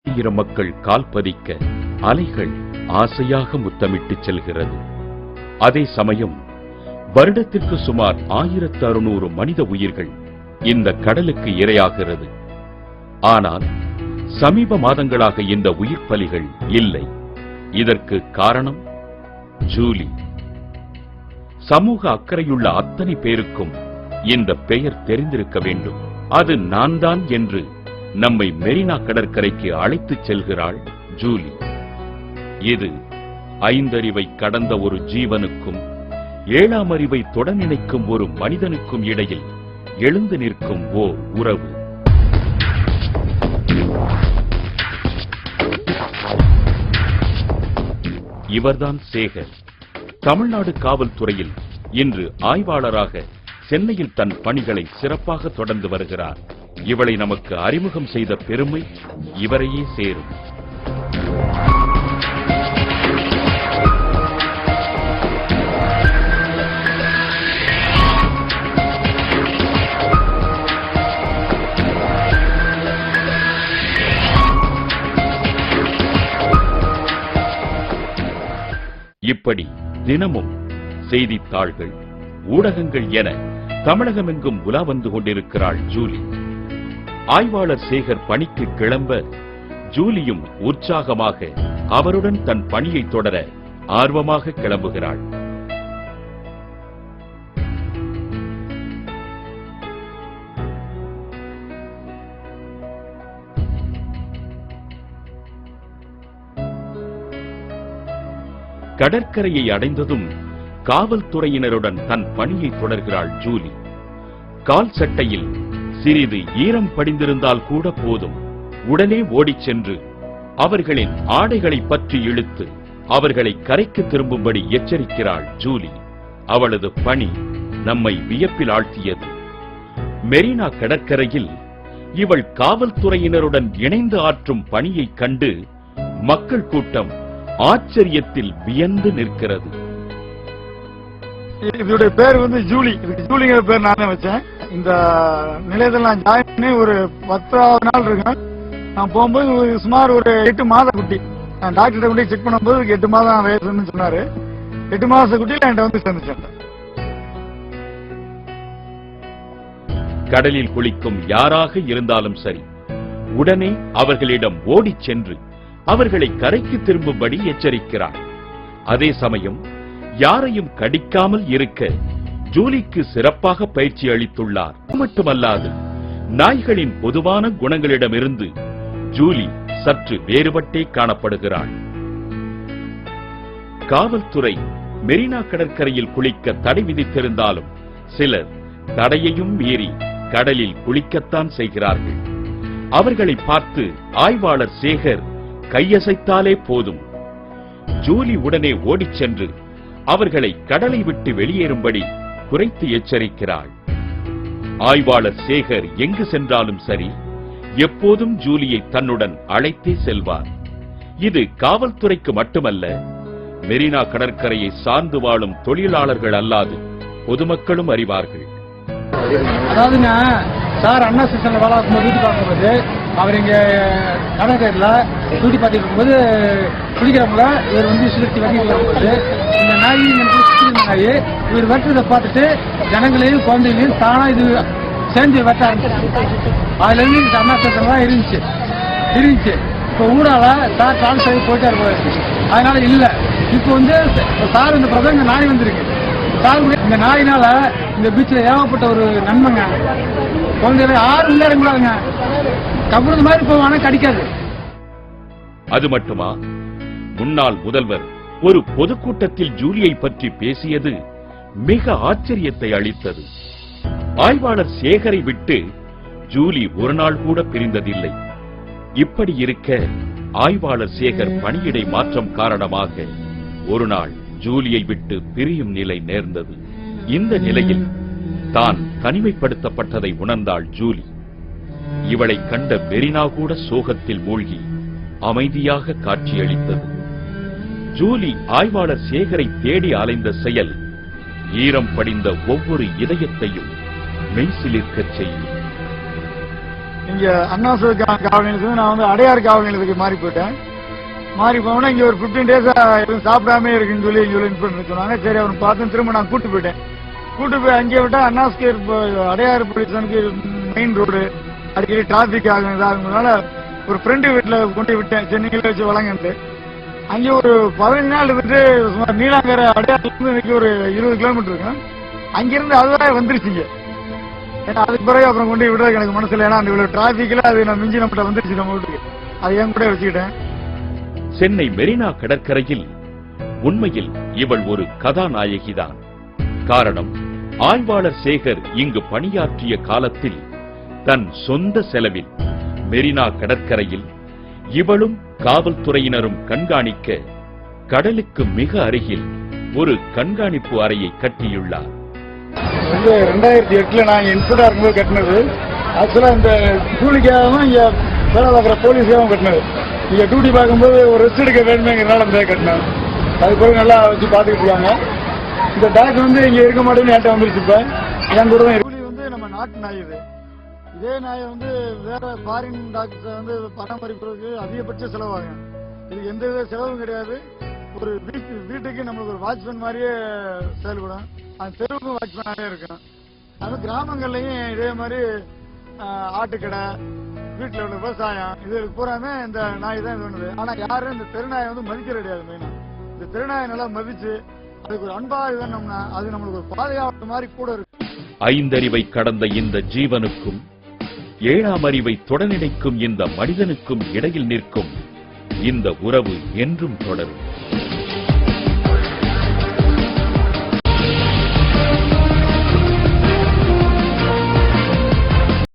ஆயிரம் மக்கள் கால் பதிக்க அலைகள் ஆசையாக முத்தமிட்டு செல்கிறது. அதே சமயம் வருடத்திற்கு சுமார் 1600 மனித உயிர்கள் இந்த கடலுக்கு இரையாகிறது. ஆனால் சமீப மாதங்களாக இந்த உயிர் பலிகள் இல்லை. இதற்கு காரணம் ஜூலி. சமூக அக்கறையுள்ள அத்தனை பேருக்கும் இந்த பெயர் தெரிந்திருக்க வேண்டும். அது நான் தான் என்று நம்மை மெரினா கடற்கரைக்கு அழைத்துச் செல்கிறாள் ஜூலி. இது 5 அறிவை கடந்த ஒரு ஜீவனுக்கும் 7ஆம் அறிவை தொட நினைக்கும் ஒரு மனிதனுக்கும் இடையில் எழுந்து நிற்கும் ஓர் உறவு. இவர்தான் சேகர். தமிழ்நாடு காவல்துறையில் இன்று ஆய்வாளராக சென்னையில் தன் பணிகளை சிறப்பாக தொடர்ந்து வருகிறார். இவளை நமக்கு அறிமுகம் செய்த பெருமை இவரையே சேரும். இப்படி தினமும் செய்தித்தாள்கள், ஊடகங்கள் என தமிழகமெங்கும் உலா வந்து கொண்டிருக்கிறாள் ஜூலி. ஆய்வாளர் சேகர் பணிக்கு கிளம்ப ஜூலியும் உற்சாகமாக அவருடன் தன் பணியை தொடர ஆர்வமாக கிளம்புகிறாள். கடற்கரையை அடைந்ததும் காவல்துறையினருடன் தன் பணியை தொடர்கிறாள் ஜூலி. கால் சட்டையில் சிறிது ஈரம் படிந்திருந்தால் கூட போதும், உடனே ஓடிச் சென்று அவர்களின் ஆடைகளை பற்றி இழுத்து அவர்களை கரைக்கு திரும்பும்படி எச்சரிக்கிறாள் ஜூலி. அவளது பணி நம்மை வியப்பில் ஆழ்த்தியது. மெரினா கடற்கரையில் இவள் காவல்துறையினருடன் இணைந்து ஆற்றும் பணியைக் கண்டு மக்கள் கூட்டம் ஆச்சரியத்தில் வியந்து நிற்கிறது. இதோட பேர் ஜூலி. ஜூலிங்கிற பேர் நானே வச்சேன். இந்த நிலையத்தில் நான் ஜாயின் பண்ணி ஒரு 10வது நாள் இருக்கேன். நான் போகும்போது சுமார் ஒரு 8 மாத குட்டி. நான் டாக்டர் கொண்டு செக் பண்ணும்போது 8 மாதம் வயசுன்னு சொன்னாரு. 8 மாச குட்டியில என்கிட்ட சேர்ந்துச்சேன். கடலில் குளிக்கும் யாராக இருந்தாலும் சரி, உடனே அவர்களிடம் ஓடிச் சென்று அவர்களை கரைக்கு திரும்பும்படி எச்சரிக்கிறார். அதே சமயம் யாரையும் கடிக்காமல் இருக்க ஜூலிக்கு சிறப்பாக பயிற்சி அளித்துள்ளார். மட்டுமல்லாது நாய்களின் பொதுவான குணங்களிடமிருந்து ஜூலி சற்று வேறுபட்டே காணப்படுகிறாள். காவல்துறை மெரினா கடற்கரையில் குளிக்க தடை விதித்திருந்தாலும் சிலர் தடையையும் மீறி கடலில் குளிக்கத்தான் செய்கிறார்கள். அவர்களை பார்த்து ஆய்வாளர் சேகர் கையசைத்தாலே போதும், ஜூலி உடனே ஓடிச் சென்று அவர்களை கடலை விட்டு வெளியேறும்படி குறைத்து எச்சரிக்கிறாள். ஆய்வாளர் சேகர் எங்கு சென்றாலும் சரி, எப்போதும் ஜூலியை தன்னுடன் அழைத்தே செல்வார். இது காவல்துறைக்கு மட்டுமல்ல, மெரினா கடற்கரையை சார்ந்து வாழும் தொழிலாளர்கள் அல்லாது பொதுமக்களும் அறிவார்கள். அதாவதுங்க சார், அண்ணா ஸ்டேஷன்ல வேலை பார்க்கும்போது டியூட்டி பார்க்கும்போது அவர் இங்க கடற்கரையில டியூட்டி பார்த்துட்டு இருக்கும்போது குளிக்கிறவங்கள இவர் சுழற்சி வரைக்கும் வரும்போது இந்த நாய் நாய் இவர் வெட்டுறதை பார்த்துட்டு ஜனங்களையும் குழந்தைகளையும் தானா இது சேர்ந்து வெட்ட ஆரம்பிச்சு. அதுல இருந்து அண்ணா ஸ்டேஷன் தான் இருந்துச்சு. இப்ப ஊடால சார் டிரான்ஸ்ஃபர் போயிட்டே இருப்பாரு. அதனால இல்ல, இப்ப சார் இந்த பிரதம் இந்த நாய் வந்திருக்கு. இந்த நாயினால இந்த பீச்ல ஏகப்பட்ட ஒரு நன்மைங்க. குழந்தைகளை யாரும் விளையாடக்கூடாதுங்க. கபுறது மாதிரி போவானா கடிக்காது. அது மட்டுமா, முன்னாள் முதல்வர் ஒரு பொதுக்கூட்டத்தில் ஜூலியை பற்றி பேசியது மிக ஆச்சரியத்தை அளித்தது. ஆய்வாளர் சேகரை விட்டு ஜூலி ஒரு நாள் கூட பிரிந்ததில்லை. இப்படி இருக்க ஆய்வாளர் சேகர் பணியிடை மாற்றம் காரணமாக ஒரு நாள் ஜூலியை விட்டு பிரியும் நிலை நேர்ந்தது. இந்த நிலையில் தான் தனிமைப்படுத்தப்பட்டதை உணர்ந்தாள் ஜூலி. இவளை கண்ட மெரினா கூட சோகத்தில் மூழ்கி அமைதியாக காட்சியளித்தது. ஜூலி ஆய்வாளர் சேகரை தேடி அலைந்த செயல் ஈரம் படிந்த ஒவ்வொரு இதயத்தையும் மெய்சிலிர்க்கச் செய்யும். இங்க அண்ணாசு காவல் நிலையத்துக்கு நான் வந்து அடையார் காவல் நிலையத்துக்கு மாறி போயிட்டேன். மாறி போனா இங்க ஒரு 15 டேஸா எதுவும் சாப்பிடாம இருக்குன்னு சொல்லி இங்க இன்ஃபர்மேஷன் சொன்னாங்க. சரி அவனை பார்த்து திரும்ப நான் கூட்டு போயிட்டேன். கூட்டு போய் அங்கே விட்டா அண்ணாஸ்கே அடையாறு போலீஸ்க்கு மெயின் ரோடு அடிக்கடி டிராபிக் ஆகுறதுனால ஒரு ஃப்ரெண்டு வீட்டுல கொண்டு விட்டேன். சென்னையில வச்சு வழங்கண்டு அங்கே ஒரு 15 நாள் இருந்துட்டு சுமார் நீலாங்கரை அடையாறுல இருந்து இன்னைக்கு ஒரு 20 கிலோமீட்டர் இருக்கும். அங்கிருந்து அதுதான் வந்துருச்சுங்க. ஏன்னா அதுக்கு பிறகு அப்புறம் கொண்டு விடுறதுக்கு எனக்கு மனசுல, ஏன்னா அந்த இவ்வளவு டிராபிக்ல அது நான் மிஞ்சி நம்மகிட்ட வந்துருச்சு நம்ம வீட்டுக்கு. அது என் கூட வச்சுக்கிட்டேன். சென்னை மெரினா கடற்கரையில் உண்மையில் இவள் ஒரு கதாநாயகிதான். காரணம், ஆய்வாளர் சேகர் இங்கு பணியாற்றிய காலத்தில் தன் சொந்த செலவில் மெரினா கடற்கரையில் இவளும் காவல்துறையினரும் கண்காணிக்க கடலுக்கு மிக அருகில் ஒரு கண்காணிப்பு அறையை கட்டியுள்ளார். 2008 நான் இன்ஸ்பெக்டரா இருக்கும்போது கட்டினது. ஆக்சுவலா இந்த கூலிக்காகவும் இங்க வேலை பார்க்குற போலீஸாகவும் கட்டினது. இங்க டியூட்டி பார்க்கும்போது ஒரு ரெஸ்ட் எடுக்க வேணுமேங்கிறனால அந்த கட்டினேன். அதுக்கு பிறகு நல்லா வச்சு பார்த்துக்கிட்டு இருக்காங்க. இந்த டாக் வந்து இங்க இருக்க மாட்டேன்னு என்கிட்ட வந்துருச்சு. இப்ப என் கூட தான் கூலி வந்து நம்ம நாட்டு நாய் இது. இதே நாயை வந்து வேற ஃபாரின் டாக்ஸ் வந்து பராமரிப்பதற்கு அதிகபட்ச செலவாகும். இதுக்கு எந்த வித செலவும் கிடையாது. ஒரு வீட்டுக்கு நம்மளுக்கு ஒரு வாட்ச்மேன் மாதிரியே செயல்படும். அந்த தெருவுக்கும் வாட்ச்மேனாவே இருக்கும். அது கிராமங்கள்லயும் இதே மாதிரி ஆட்டுக்கடை, வீட்டுல உள்ள விவசாயம் இது பூராமே இந்த நாய் தான் இது பண்ணுது. ஆனா யாரும் இந்த தெருநாயை வந்து மதிக்க கிடையாது. மெயினா இந்த தெருநாயை நல்லா மதிச்சு அதுக்கு ஒரு அன்பா இதுனோம்னா அது நம்மளுக்கு ஒரு பாதுகாப்பு மாதிரி கூட இருக்கு. 5 அறிவை கடந்த இந்த ஜீவனுக்கும் 7ஆம் அறிவை தொடர்நினைக்கும் இந்த மனிதனுக்கும் இடையில் நிற்கும் இந்த உறவு என்றும் தொடரும்.